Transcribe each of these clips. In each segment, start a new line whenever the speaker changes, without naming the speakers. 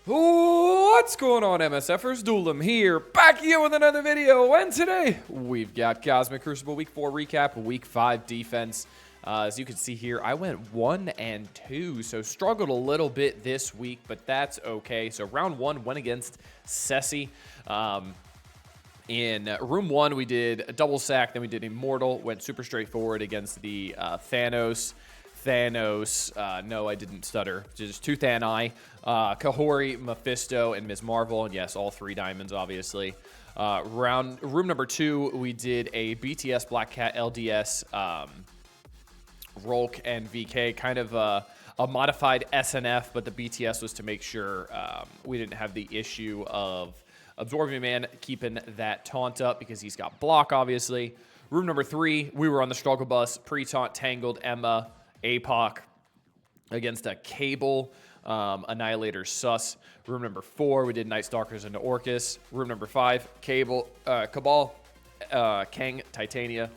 What's going on, MSFers? Duelim here, back again with another video, and today we've got Cosmic Crucible Week 4 recap, Week 5 defense. As you can see here, I went 1 and 2, so struggled a little bit this week, but that's okay. So round 1 went against Ceci. In room 1, we did a double sack, then we did Immortal, went super straightforward against the Thanos, no, I didn't stutter. Just two Thani, Kahori, Mephisto, and Ms. Marvel. And yes, all 3 diamonds, obviously. Room number 2, we did a BTS, Black Cat, LDS, Rolk, and VK. Kind of a modified SNF, but the BTS was to make sure we didn't have the issue of Absorbing Man keeping that taunt up because he's got block, obviously. Room number 3, we were on the struggle bus. Pre-taunt, Tangled, Emma, APOC against a Cable, Annihilator, Sus. Room number 4, we did Night Stalkers into Orcus. Room number 5, Cable, Cabal, Kang, Titania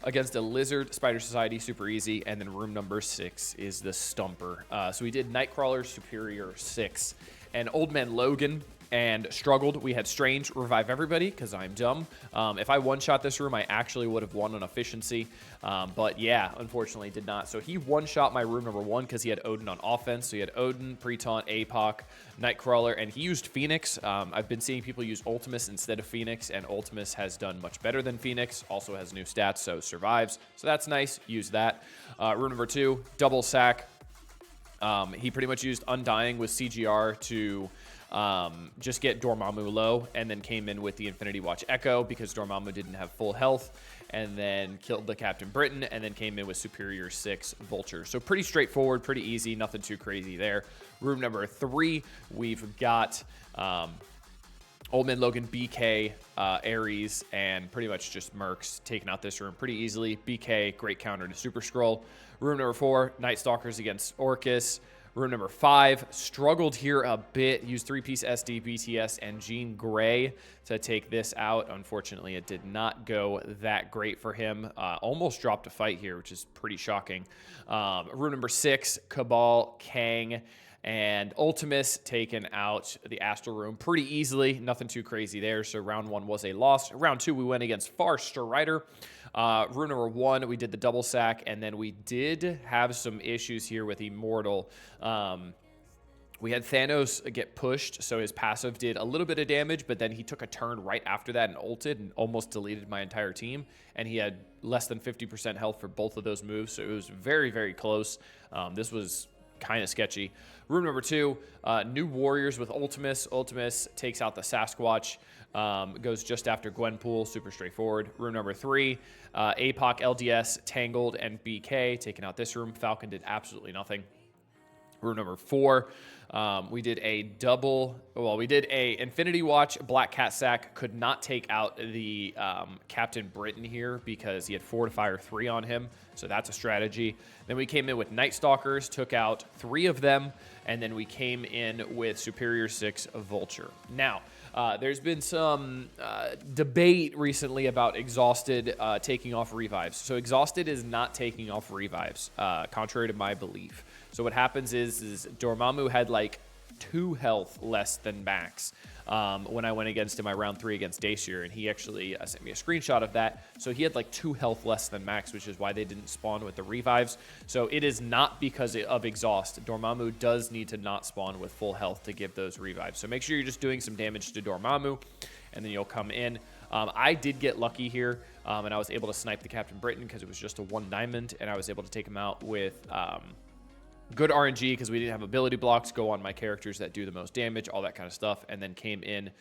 against a Lizard, Spider Society, super easy. And then room number 6 is the Stumper. So we did Nightcrawler, Superior 6. And Old Man Logan and struggled. We had Strange revive everybody because I'm dumb. If I one-shot this room, I actually would have won on efficiency. But yeah, unfortunately did not. So he one-shot my room number 1 because he had Odin on offense. So he had Odin, Pre-taunt, APOC, Nightcrawler, and he used Phoenix. I've been seeing people use Ultimus instead of Phoenix, and Ultimus has done much better than Phoenix. Also has new stats, so survives. So that's nice. Use that. Room number 2, double sack. He pretty much used Undying with CGR to just get Dormammu low, and then came in with the Infinity Watch Echo because Dormammu didn't have full health, and then killed the Captain Britain, and then came in with Superior 6 Vulture. So pretty straightforward, pretty easy, nothing too crazy there. Room number 3, we've got Old Man Logan, BK, Ares, and pretty much just Mercs taking out this room pretty easily. BK, great counter to Super Skrull. Room number 4, Night Stalkers against Orcus. Room number 5, struggled here a bit. Used 3-piece SD, BTS, and Jean Grey to take this out. Unfortunately, it did not go that great for him. Almost dropped a fight here, which is pretty shocking. Room number 6, Cabal, Kang, and Ultimus taken out the Astral Room pretty easily. Nothing too crazy there. So round 1 was a loss. Round 2, we went against Far Strider. Room number 1, we did the double sack, and then we did have some issues here with Immortal. We had Thanos get pushed, so his passive did a little bit of damage, but then he took a turn right after that and ulted and almost deleted my entire team, and he had less than 50% health for both of those moves, so it was very, very close. This was kind of sketchy. Room number 2, New Warriors with Ultimus. Ultimus takes out the Sasquatch. Goes just after Gwenpool, super straightforward. Room number 3, APOC, LDS, Tangled, and BK taking out this room. Falcon did absolutely nothing. Room number 4, we did a Infinity Watch, Black Cat Sack. Could not take out the Captain Britain here because he had Fortifier 3 on him, so that's a strategy. Then we came in with Night Stalkers, took out 3 of them, and then we came in with Superior 6 Vulture. Now, there's been some debate recently about Exhausted taking off revives. So Exhausted is not taking off revives, contrary to my belief. So what happens is Dormammu had like 2 health less than max when I went against him my round 3 against Dacier, and he actually sent me a screenshot of that. So he had like 2 health less than max, which is why they didn't spawn with the revives. So it is not because of exhaust. Dormammu does need to not spawn with full health to give those revives. So make sure you're just doing some damage to Dormammu, and then you'll come in. I did get lucky here, and I was able to snipe the Captain Britain because it was just a 1 diamond, and I was able to take him out with good RNG because we didn't have ability blocks, go on my characters that do the most damage, all that kind of stuff, and then came in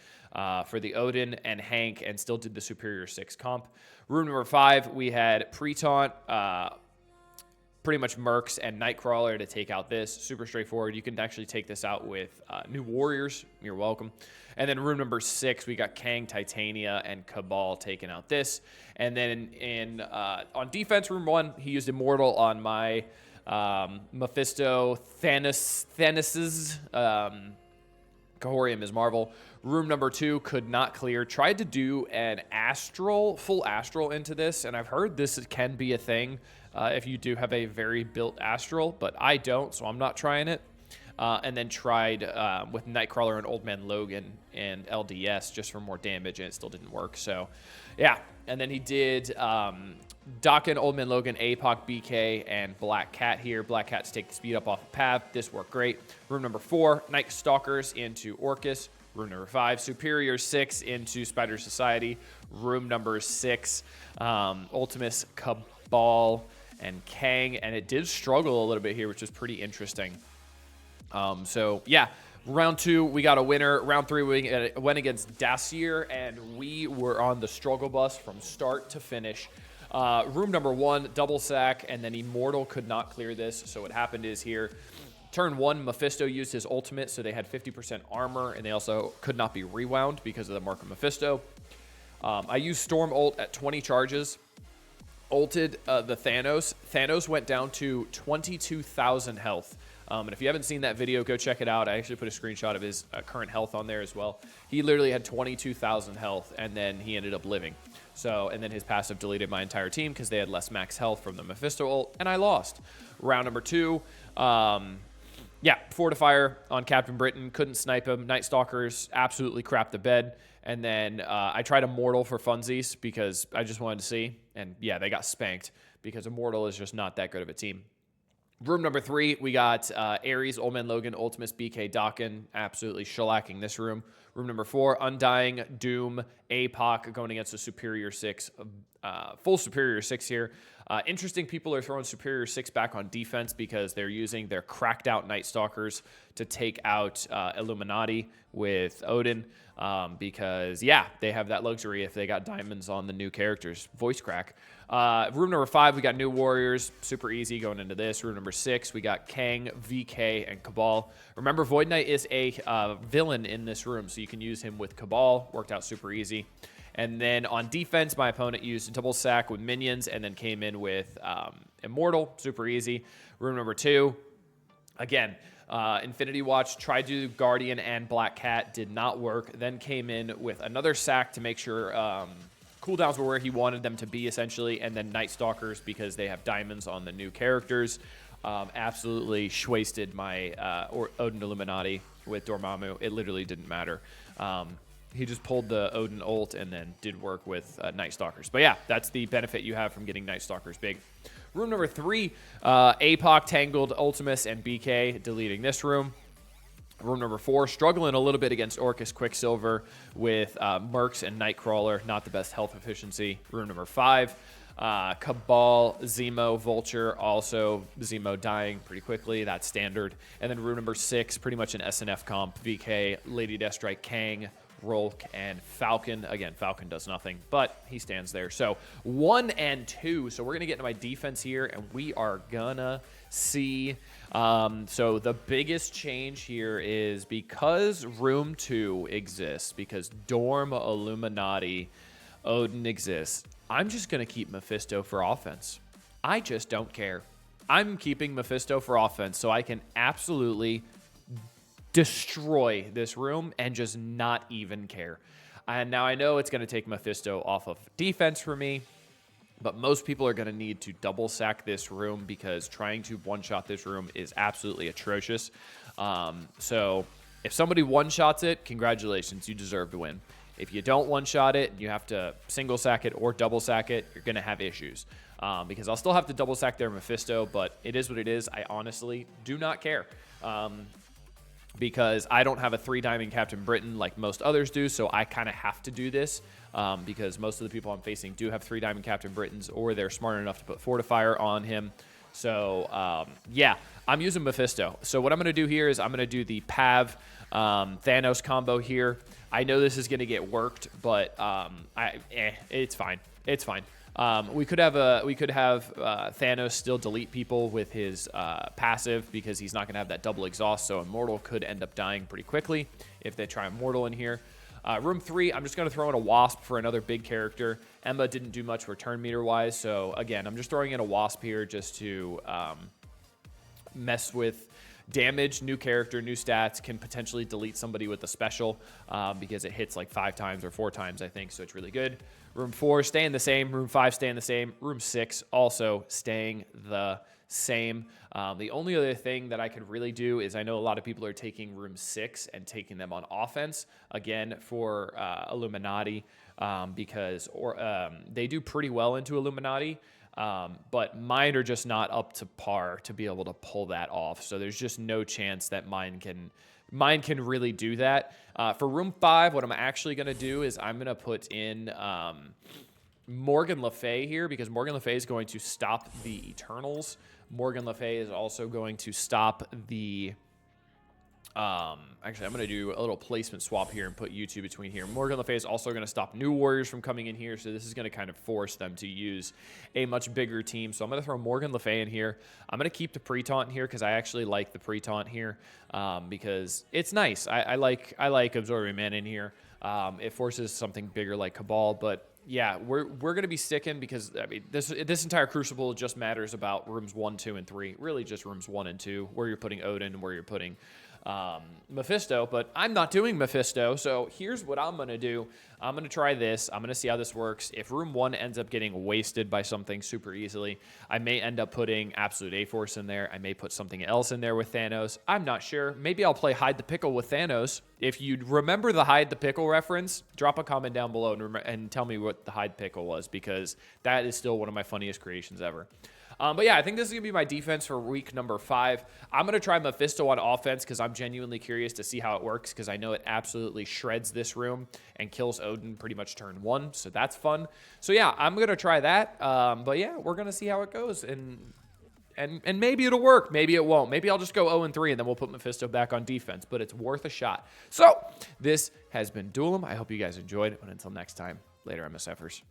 for the Odin and Hank and still did the Superior 6 comp. Room number 5, we had Pre-taunt, pretty much Mercs and Nightcrawler to take out this. Super straightforward. You can actually take this out with New Warriors. You're welcome. And then room number 6, we got Kang, Titania, and Cabal taking out this. And then on defense, room 1, he used Immortal on my Mephisto, Thanos's, Kahori, and Ms. Marvel. Room number 2 could not clear. Tried to do an full astral into this, and I've heard this can be a thing if you do have a very built astral, but I don't, so I'm not trying it. and then tried with Nightcrawler and Old Man Logan and LDS just for more damage, and it still didn't work. So, yeah. And then he did Dokken, Old Man Logan, APOC, BK, and Black Cat here. Black Cat to take the speed up off of Pav. This worked great. Room number 4, Night Stalkers into Orcus. Room number 5, Superior 6 into Spider Society. Room number 6, Ultimus, Cabal, and Kang. And it did struggle a little bit here, which was pretty interesting. So, yeah. Round 2, we got a winner. Round 3, we went against Dacier, and we were on the struggle bus from start to finish. Room number 1, double sack, and then Immortal could not clear this. So what happened is here, turn 1, Mephisto used his ultimate, so they had 50% armor, and they also could not be rewound because of the mark of Mephisto. I used Storm ult at 20 charges, ulted the Thanos. Thanos went down to 22,000 health. And if you haven't seen that video, go check it out. I actually put a screenshot of his current health on there as well. He literally had 22,000 health, and then he ended up living. So, and then his passive deleted my entire team because they had less max health from the Mephisto ult, and I lost. Round number 2, yeah, Fortifier on Captain Britain. Couldn't snipe him. Night Stalkers absolutely crapped the bed. And then I tried Immortal for funsies because I just wanted to see. And yeah, they got spanked because Immortal is just not that good of a team. Room number 3, we got Ares, Old Man Logan, Ultimus, BK, Dokken, absolutely shellacking this room. Room number 4, Undying, Doom, APOC going against a Superior 6, full Superior 6 here. Interesting, people are throwing Superior 6 back on defense because they're using their cracked out Night Stalkers to take out Illuminati with Odin because, yeah, they have that luxury if they got diamonds on the new characters. Voice crack. Room number 5, we got New Warriors. Super easy going into this. Room number 6, we got Kang, VK, and Cabal. Remember, Void Knight is a villain in this room, so you can use him with Cabal. Worked out super easy. And then on defense, my opponent used a double sack with minions and then came in with Immortal. Super easy. Room number 2, again, Infinity Watch, tried to do Guardian and Black Cat, did not work. Then came in with another sack to make sure cooldowns were where he wanted them to be, essentially. And then Night Stalkers, because they have diamonds on the new characters, absolutely wasted my Odin Illuminati with Dormammu. It literally didn't matter. He just pulled the Odin ult and then did work with Night Stalkers. But yeah, that's the benefit you have from getting Night Stalkers big. Room number 3, APOC, Tangled, Ultimus, and BK, deleting this room. Room number 4, struggling a little bit against Orcus, Quicksilver with Mercs and Nightcrawler. Not the best health efficiency. Room number 5, Cabal, Zemo, Vulture. Also, Zemo dying pretty quickly. That's standard. And then room number 6, pretty much an SNF comp. VK, Lady Deathstrike, Kang, Rolk, and Falcon. Again, Falcon does nothing, but he stands there. So 1 and 2. So we're going to get into my defense here, and we are going to see. So the biggest change here is because room 2 exists, because Dorm, Illuminati, Odin exists, I'm just going to keep Mephisto for offense. I just don't care. I'm keeping Mephisto for offense so I can absolutely destroy this room and just not even care. And now I know it's going to take Mephisto off of defense for me, but most people are going to need to double sack this room because trying to one-shot this room is absolutely atrocious. So if somebody one-shots it, congratulations, you deserve to win. If you don't one-shot it, you have to single sack it or double sack it, you're going to have issues. Because I'll still have to double sack their Mephisto, but it is what it is. I honestly do not care. Because I don't have a 3-diamond Captain Britain like most others do, so I kind of have to do this because most of the people I'm facing do have 3-diamond Captain Britons, or they're smart enough to put Fortifier on him. So, yeah, I'm using Mephisto. So what I'm going to do here is I'm going to do the Pav Thanos combo here. I know this is going to get worked, but it's fine. It's fine. We could have Thanos still delete people with his passive because he's not going to have that double exhaust, so Immortal could end up dying pretty quickly if they try Immortal in here. Room 3, I'm just going to throw in a Wasp for another big character. Emma didn't do much return meter-wise, so again, I'm just throwing in a Wasp here just to mess with damage. New character, new stats, can potentially delete somebody with a special because it hits like 5 times or 4 times, I think, so it's really good. Room 4 staying the same. Room 5 staying the same. Room 6 also staying the same. The only other thing that I could really do is I know a lot of people are taking room 6 and taking them on offense, again, for Illuminati, because they do pretty well into Illuminati, but mine are just not up to par to be able to pull that off. So there's just no chance that mine can really do that. For room 5, what I'm actually going to do is I'm going to put in Morgan Le Fay here, because Morgan Le Fay is going to stop the Eternals. Morgan Le Fay is also going to stop the... actually, I'm going to do a little placement swap here and put you two between here. Morgan Le Fay is also going to stop New Warriors from coming in here, so this is going to kind of force them to use a much bigger team. So I'm going to throw Morgan Le Fay in here. I'm going to keep the pre-taunt here because I actually like the pre-taunt here, because it's nice. I like Absorbing Man in here. It forces something bigger like Cabal, but yeah, we're going to be sticking, because I mean this entire Crucible just matters about rooms 1, 2, and 3. Really just rooms 1 and 2, where you're putting Odin, where you're putting Mephisto, but I'm not doing Mephisto. So here's what I'm going to do. I'm going to try this. I'm going to see how this works. If room 1 ends up getting wasted by something super easily, I may end up putting Absolute A-Force in there. I may put something else in there with Thanos. I'm not sure. Maybe I'll play Hide the Pickle with Thanos. If you remember the Hide the Pickle reference, drop a comment down below and tell me what the Hide Pickle was, because that is still one of my funniest creations ever. But yeah, I think this is going to be my defense for week number 5. I'm going to try Mephisto on offense because I'm genuinely curious to see how it works, because I know it absolutely shreds this room and kills Odin pretty much turn 1. So that's fun. So yeah, I'm going to try that. But yeah, we're going to see how it goes. And maybe it'll work. Maybe it won't. Maybe I'll just go 0-3 and then we'll put Mephisto back on defense. But it's worth a shot. So this has been Duelim. I hope you guys enjoyed. And until next time, later MSFers.